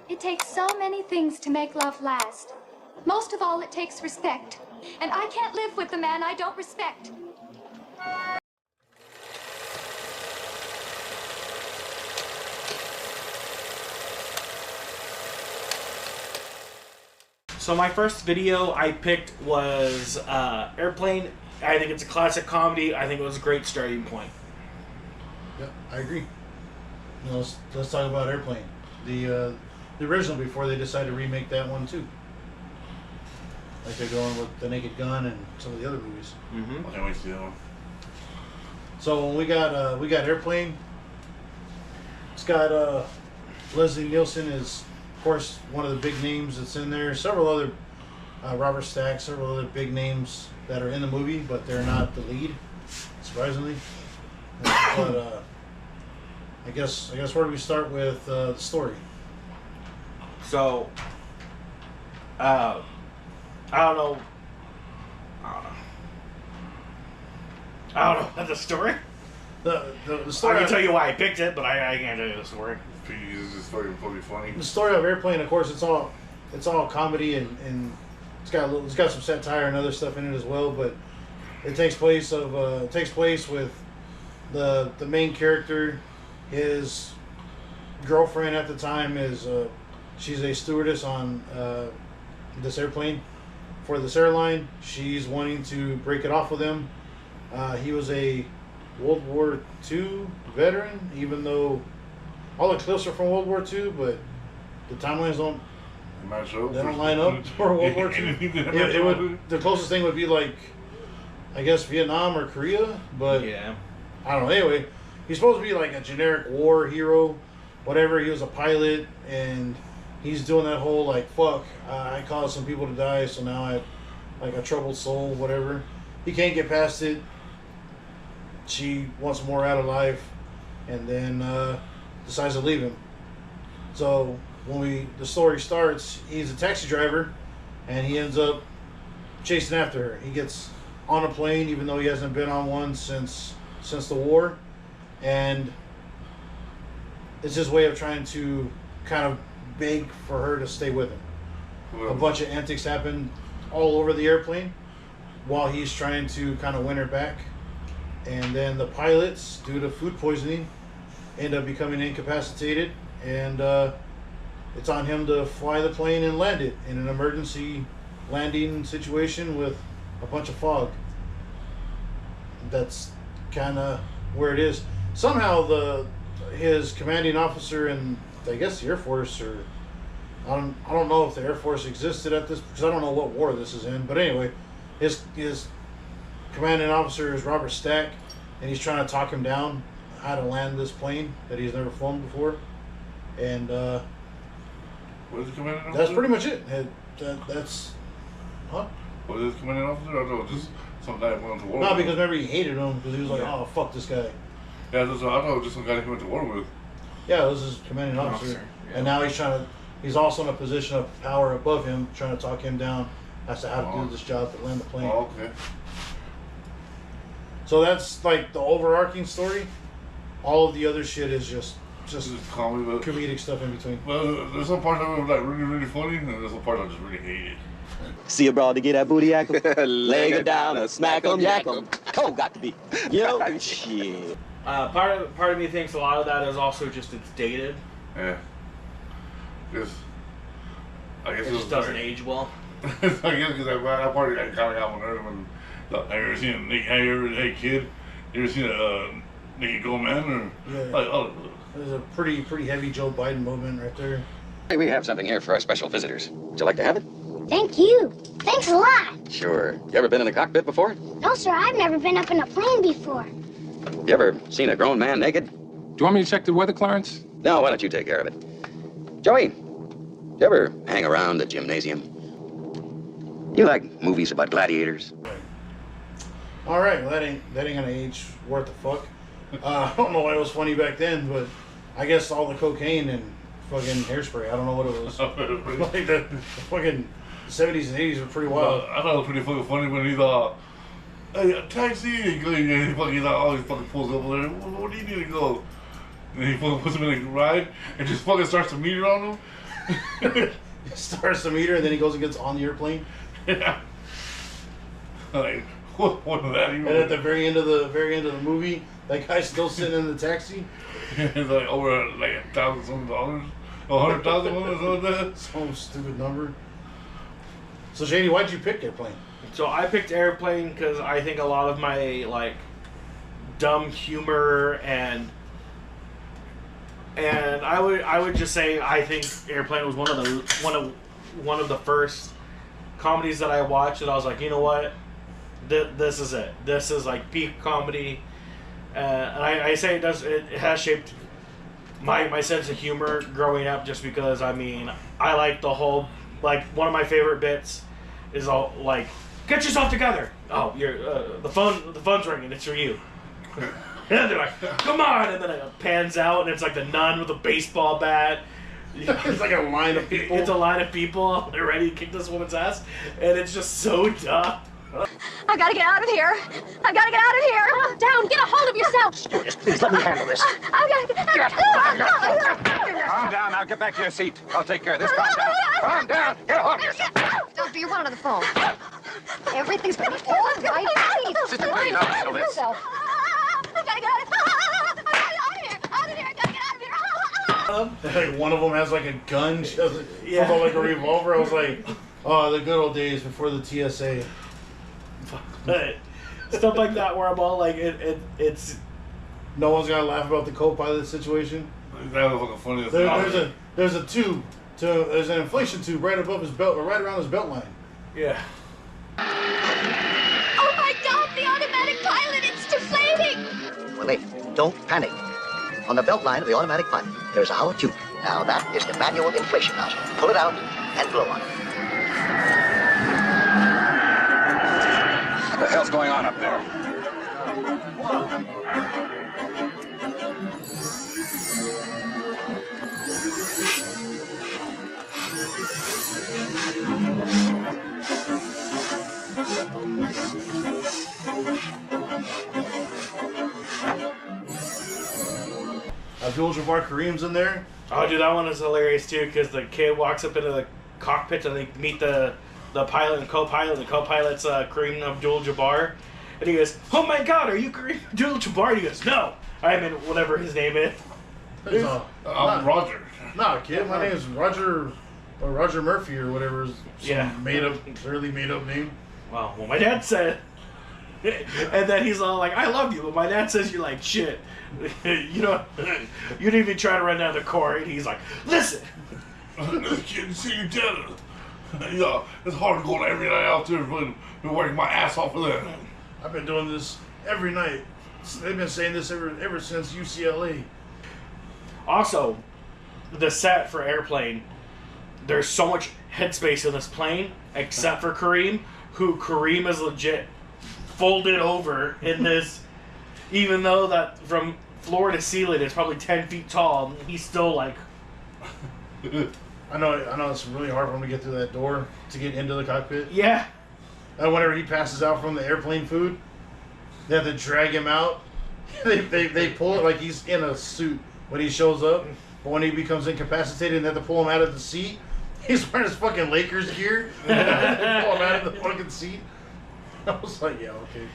It takes so many things to make love last. Most of all, it takes respect. And I can't live with the man I don't respect. So my first video I picked was Airplane. I think it's a classic comedy. I think it was a great starting point. Yep, I agree. Let's talk about Airplane. The original, before they decided to remake that one too. Like they're going with The Naked Gun and some of the other movies. I can't wait to see that one. So when we got Airplane, it's got Leslie Nielsen is of course one of the big names that's in there. Several other Robert Stack, several other big names that are in the movie, but they're not the lead, surprisingly. But I guess where do we start with the story? So I don't know. That's a story. The I story. can tell you why I picked it, but I can't tell you the story. This story will be funny. The story of Airplane, of course, it's all comedy and it's got some satire and other stuff in it as well. But it takes place with the main character. His girlfriend at the time is she's a stewardess on this airplane for this airline. She's wanting to break it off with him. He was a World War II veteran, even though all the clips are from World War II, but the timelines don't line up for World War II. The closest thing would be like, I guess, Vietnam or Korea, but yeah, I don't know. Anyway, he's supposed to be like a generic war hero, whatever. He was a pilot, and he's doing that whole like, fuck, I caused some people to die, so now I'm like a troubled soul, whatever. He can't get past it. She wants more out of life, and then decides to leave him. So when the story starts, he's a taxi driver, and he ends up chasing after her. He gets on a plane, even though he hasn't been on one since the war, and it's his way of trying to kind of beg for her to stay with him. A bunch of antics happen all over the airplane while he's trying to kind of win her back. And then the pilots, due to food poisoning, end up becoming incapacitated, and it's on him to fly the plane and land it in an emergency landing situation with a bunch of fog. That's kind of where it is. Somehow his commanding officer in, I guess, the Air Force, or I don't know if the Air Force existed at this, because I don't know what war this is in, but anyway, his commanding officer is Robert Stack, and he's trying to talk him down how to land this plane that he's never flown before. And what is the commanding officer? that's pretty much it. That's huh? What is the commanding officer? I don't know, just some guy went to war. No, because remember he hated him because he was like, oh fuck this guy. Yeah, I thought it was just some guy he went to war with. Yeah, this is commanding officer, yeah. And now he's also in a position of power above him, trying to talk him down as to how to do this job to land the plane. Oh, okay. So that's like the overarching story. All of the other shit is just comedy, but comedic stuff in between. Well, there's some parts of it like really, really funny, and there's some parts I just really hated. See a broad to get that booty yak 'em? Lay her down and smack 'em, yak 'em. Oh, got to be. Yo, shit. Part of me thinks a lot of that is also just it's dated. Yeah. I guess It just doesn't age well. I guess because that part I kind of got one there when have you ever seen hey kid, you ever seen a naked girl man or Yeah. like There's a pretty heavy Joe Biden moment right there. Hey, we have something here for our special visitors. Would you like to have it? Thank you. Thanks a lot. Sure. You ever been in a cockpit before? No, sir, I've never been up in a plane before. You ever seen a grown man naked? Do you want me to check the weather, Clarence? No, why don't you take care of it? Joey, you ever hang around the gymnasium? You like movies about gladiators? All right, well, that ain't gonna age worth the fuck. I don't know why it was funny back then, but I guess all the cocaine and fucking hairspray. I don't know what it was. Like the fucking 70s and 80s were pretty wild. I thought it was pretty fucking funny when he's hey, a taxi, and he fucking all he fucking pulls up there. Where do you need to go? And he fucking puts him in a ride and just fucking starts to meter on him. Starts the meter, and then he goes and gets on the airplane. Yeah. Like, what was that even? And at the very end of the movie, that guy's still sitting in the taxi. It's like over like $1,000, $100,000 or something like that. Some stupid number. So Shady, why'd you pick Airplane? So I picked Airplane because I think a lot of my like dumb humor and I would just say I think Airplane was one of the first comedies that I watched that I was like, you know what, this is it. This is like peak comedy, and I say it has shaped my sense of humor growing up, just because I mean I like the whole, like, one of my favorite bits is all like, get yourself together. Oh, you're the phone's ringing. It's for you. And they're like, come on, and then it pans out and it's like the nun with a baseball bat. It's like a line of people. It's a line of people. They're ready to kick this woman's ass, and it's just so dumb. I gotta get out of here. I gotta get out of here. Calm down. Get a hold of yourself. Just please let me handle this. I gotta get Calm down. Now get back to your seat. I'll take care of this. Calm down. Calm down. Get a hold of yourself. Doctor, you're one on the phone. Everything's gonna be all right. Please. Sister, please, I'll handle this. I gotta get out of here. Out of here. I gotta get out of here. Like one of them has like a gun. She has Yeah. like a revolver. I was like, oh, the good old days before the TSA. But stuff like that where I'm all like, it's No one's gonna laugh about the co-pilot situation. That was fucking funny as hell. There's a tube. There's an inflation tube right above his belt, or right around his belt line. yeah. Oh my God! The automatic pilot! It's deflating. Well, wait, don't panic. On the belt line of the automatic pilot, there's a hollow tube. Now, that is the manual inflation nozzle. Pull it out and blow on it. What the hell's going on up there? Abdul-Jabbar Kareem's in there. Oh, dude, that one is hilarious too, because the kid walks up into the cockpit and they meet the pilot and co-pilot. The co-pilot's Kareem Abdul-Jabbar, and he goes, "Oh my God, are you Kareem Abdul-Jabbar?" And he goes, "No, I'm in whatever his name is." I'm Roger. Nah, kid, my name is Roger, or Roger Murphy, or whatever. Some fairly made up name. Well, my dad said, and then he's all like, "I love you," but my dad says you're like shit. You know, you didn't even try to run down the court. And he's like, "Listen, This kid, see you dead. Yeah, it's hard to go every night out there, but been working my ass off for that. I've been doing this every night. They've been saying this ever since UCLA. Also, the set for Airplane, there's so much headspace in this plane, except for Kareem, who Kareem is legit folded over in this, even though that from floor to ceiling is probably 10 feet tall, he's still like... I know it's really hard for him to get through that door to get into the cockpit. Yeah. And whenever he passes out from the airplane food, they have to drag him out. they pull it like he's in a suit when he shows up. But when he becomes incapacitated and they have to pull him out of the seat, he's wearing his fucking Lakers gear. They pull him out of the fucking seat. I was like, yeah, okay.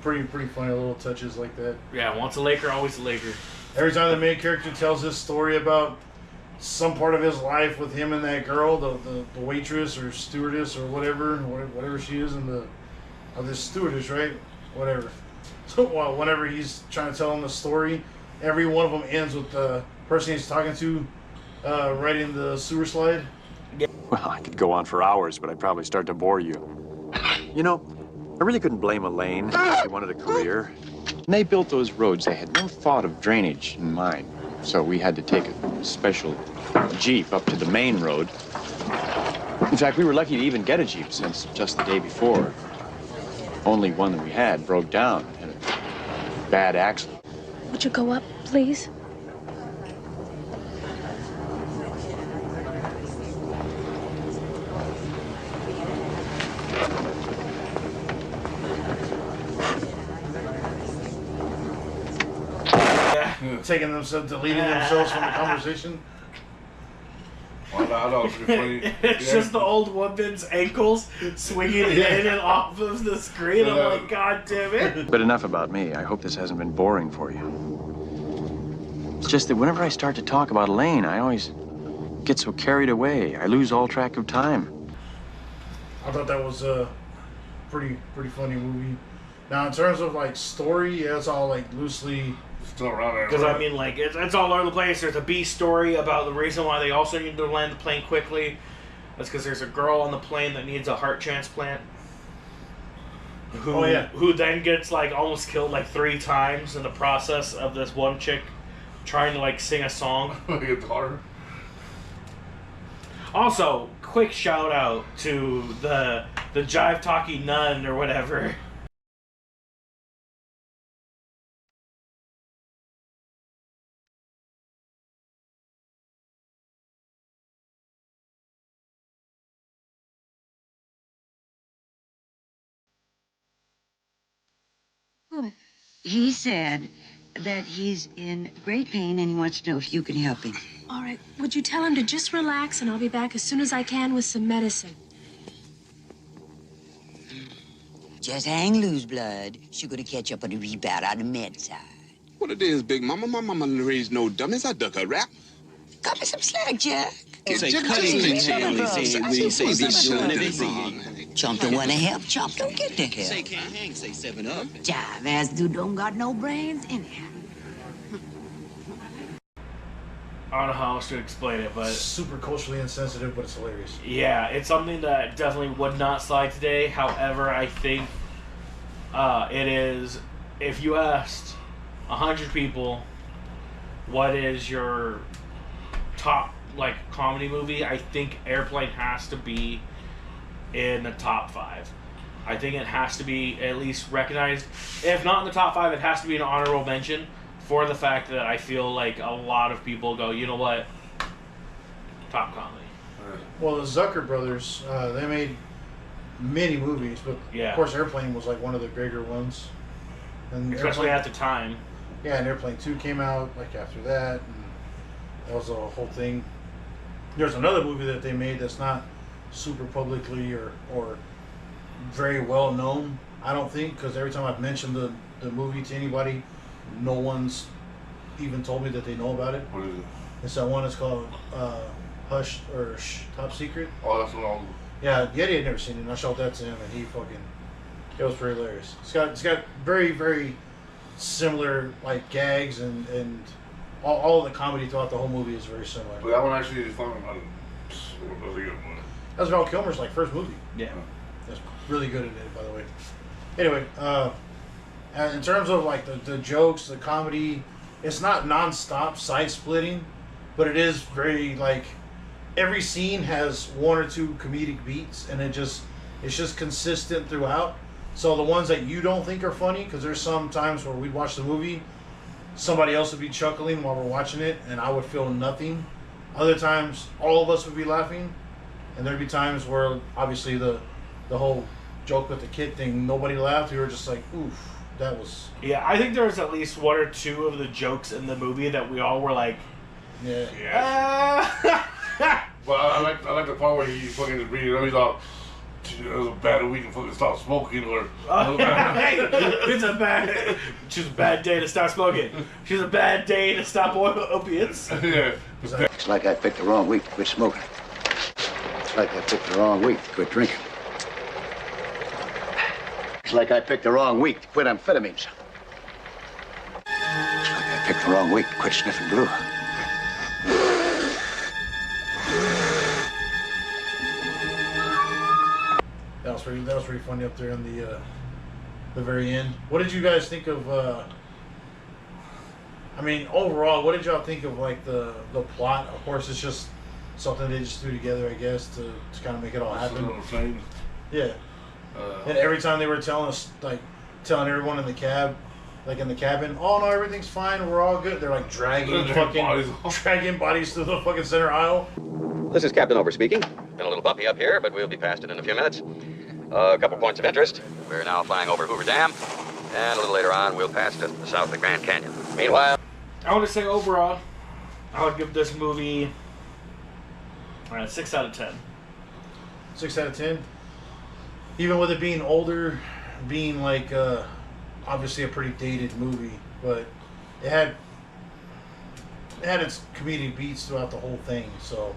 Pretty funny little touches like that. Yeah, once a Laker, always a Laker. Every time the main character tells his story about some part of his life with him and that girl, the waitress or stewardess or whatever she is, this stewardess, right? Whatever. So whenever he's trying to tell him the story, every one of them ends with the person he's talking to riding the sewer slide. Well, I could go on for hours, but I'd probably start to bore you. You know, I really couldn't blame Elaine. She wanted a career. When they built those roads, they had no thought of drainage in mind. So we had to take a special Jeep up to the main road. In fact, we were lucky to even get a Jeep, since just the day before, only one that we had broke down in a bad accident. Would you go up, please? Taking themselves, deleting themselves from the conversation. I know it's funny. It's just the old woman's ankles swinging in and off of the screen. I'm like, God damn it. But enough about me. I hope this hasn't been boring for you. It's just that whenever I start to talk about Elaine, I always get so carried away. I lose all track of time. I thought that was a pretty funny movie. Now, in terms of like story, yeah, it's all like loosely still around there. Because I mean, like it's all over the place. There's a B story about the reason why they also need to land the plane quickly. That's because there's a girl on the plane that needs a heart transplant. Who then gets like almost killed like 3 times in the process of this one chick trying to like sing a song. Also, quick shout out to the jive talking nun or whatever. He said that he's in great pain and he wants to know if you can help him. All right, would you tell him to just relax and I'll be back as soon as I can with some medicine. Just hang loose, blood. She's gonna catch up on the rebound on the med side. What it is, Big Mama? My mama didn't raise no dummies. I duck her rap. Cut me some slack, Jack. Say cutting when you say be showing everything. Chump don't want to help. Chump don't get the help. Say can't hang. Say 7 up. Jive ass dude don't got no brains anyhow. I don't know how else to explain it, but super culturally insensitive, but it's hilarious. Yeah, it's something that definitely would not slide today. However, I think it is. If you asked 100 people, what is your top like comedy movie? I think Airplane has to be in the top 5. I think it has to be at least recognized. If not in the top 5, it has to be an honorable mention for the fact that I feel like a lot of people go, you know what, top comedy. Well, the Zucker brothers, they made many movies, but yeah, of course Airplane was like one of the bigger ones. And especially at the time. Yeah, and Airplane 2 came out like after that, and that was a whole thing. There's another movie that they made that's not super publicly or very well known, I don't think, because every time I've mentioned the movie to anybody, no one's even told me that they know about it. What is it? It's that one. It's called Hush or Shh, Top Secret. Oh, that's what I'll... Yeah, Yeti had never seen it, and I showed that to him, and it was pretty hilarious. It's got very, very similar like gags and all of the comedy throughout the whole movie is very similar. But that one actually is fun. That was a good one. That was Val Kilmer's like first movie. Yeah, that's really good at it, by the way. Anyway, in terms of like the jokes, the comedy, it's not non-stop side-splitting, but it is very like every scene has 1 or 2 comedic beats, and it's just consistent throughout. So the ones that you don't think are funny, because there's some times where we'd watch the movie, somebody else would be chuckling while we're watching it, and I would feel nothing. Other times, all of us would be laughing, and there'd be times where obviously the whole joke with the kid thing, nobody laughed. We were just like, oof. That was... Yeah, I think there was at least 1 or 2 of the jokes in the movie that we all were like... Yeah. Well, I like the part where he fucking just reading. He's all, it was a bad week and fucking stop smoking, or... it's a bad day to stop smoking. She's a bad day to stop opiates. Yeah. It's like I picked the wrong week to quit smoking. It's like I picked the wrong week to quit drinking. It's like I picked the wrong week to quit amphetamines. It's like I picked the wrong week to quit sniffing glue. That was pretty funny up there in the very end. What did you guys think of? I mean, overall, what did y'all think of like the plot? Of course, it's just something they just threw together, I guess, to kind of make it all happen. Yeah. And every time they were telling everyone in the cabin, oh no, everything's fine, we're all good. They're like dragging bodies through the fucking center aisle. This is Captain Over speaking. Been a little bumpy up here, but we'll be past it in a few minutes. A couple points of interest. We're now flying over Hoover Dam, and a little later on, we'll pass to the south of the Grand Canyon. Meanwhile, I want to say overall, I would give this movie All right, 6 out of 10. 6 out of 10. Even with it being older, being like obviously a pretty dated movie, but it had its comedic beats throughout the whole thing, so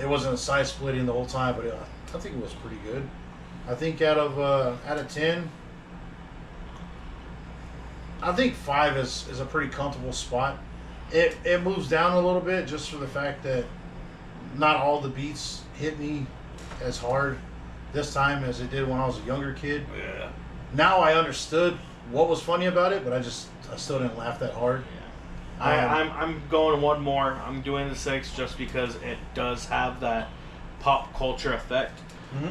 it wasn't a side splitting the whole time. But I think it was pretty good. I think out of 10, I think 5 is a pretty comfortable spot. It moves down a little bit just for the fact that not all the beats hit me as hard this time as it did when I was a younger kid. Yeah. Now I understood what was funny about it, but I still didn't laugh that hard. Yeah. I'm going one more. I'm doing the 6 just because it does have that pop culture effect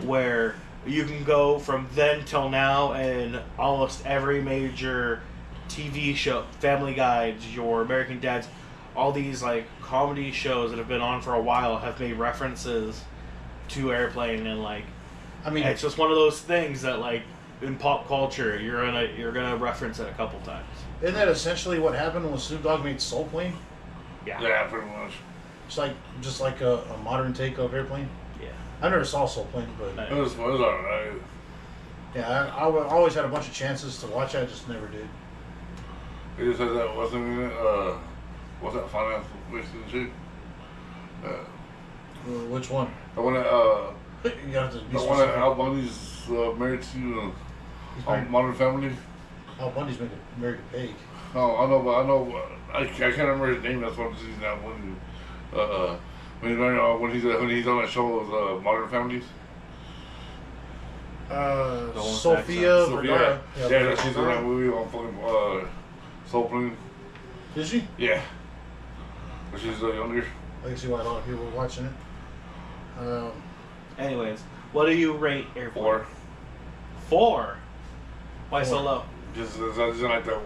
where you can go from then till now and almost every major TV show, Family Guides, your American Dads, all these like comedy shows that have been on for a while have made references to Airplane, and like, I mean, it's just one of those things that like in pop culture you're gonna reference it a couple times. Isn't that essentially what happened when Snoop Dogg made Soul Plane? Yeah. Yeah, pretty much. It's like just like a modern take of Airplane. Yeah. I never saw Soul Plane, but it was alright. Yeah, I always had a bunch of chances to watch it. I just never did. He just said that wasn't in it. What's that finance wasted and shit? Which one? The one that you got to be the one that Al Bundy's married to Modern Family. Al Bundy's married to Paige. No, I know. I can't remember his name. That's what I'm seeing now. When he's on that show of Modern Families. Sophia Vergara. Yeah, she's in that movie on fucking Soul Plane. Is she? Yeah. But she's younger. I can see why a lot of people were watching it. Anyways, what do you rate Airplane? 4. 4? Why so low? Just like that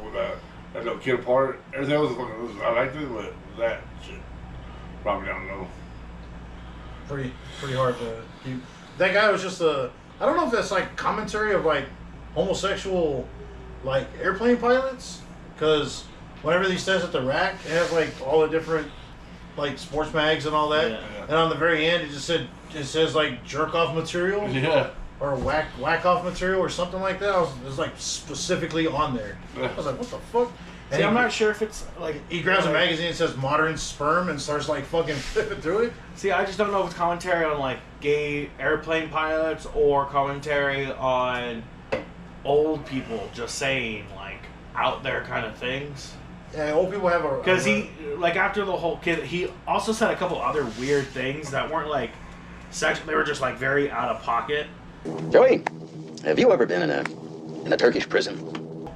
little kid part. Everything else was I liked it, but that shit probably down low. Pretty hard to keep. That guy was just I don't know if that's like commentary of like homosexual like airplane pilots, because whenever he says at the rack, it has like all the different like sports mags and all that. Yeah. And on the very end, it says like jerk off material. Yeah. Or whack off material or something like that. It was like specifically on there. I was like, what the fuck? And See, I'm not sure if it's like he grabs a magazine and says modern sperm and starts like fucking flipping through it. See, I just don't know if it's commentary on like gay airplane pilots or commentary on old people just saying like out there kind of things. Yeah, old people have a... Because he, like after the whole kid, he also said a couple other weird things that weren't like sexual. They were just like very out of pocket. Joey, have you ever been in a Turkish prison?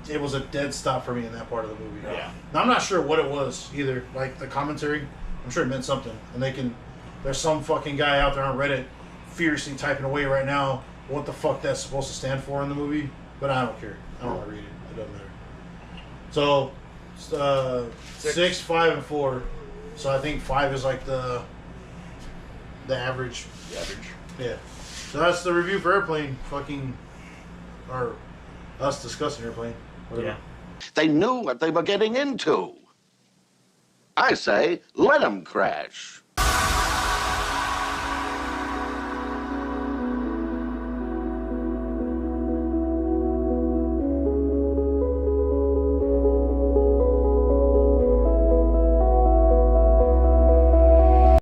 It was a dead stop for me in that part of the movie. Yeah. Now, I'm not sure what it was either. Like the commentary, I'm sure it meant something. And there's some fucking guy out there on Reddit furiously typing away right now what the fuck that's supposed to stand for in the movie. But I don't care. I don't want to read it. It doesn't matter. So, 6, 5, and 4. So I think 5 is like the average. The average. Yeah. So that's the review for Airplane. Or us discussing Airplane. Whatever. Yeah. They knew what they were getting into. I say, let them crash.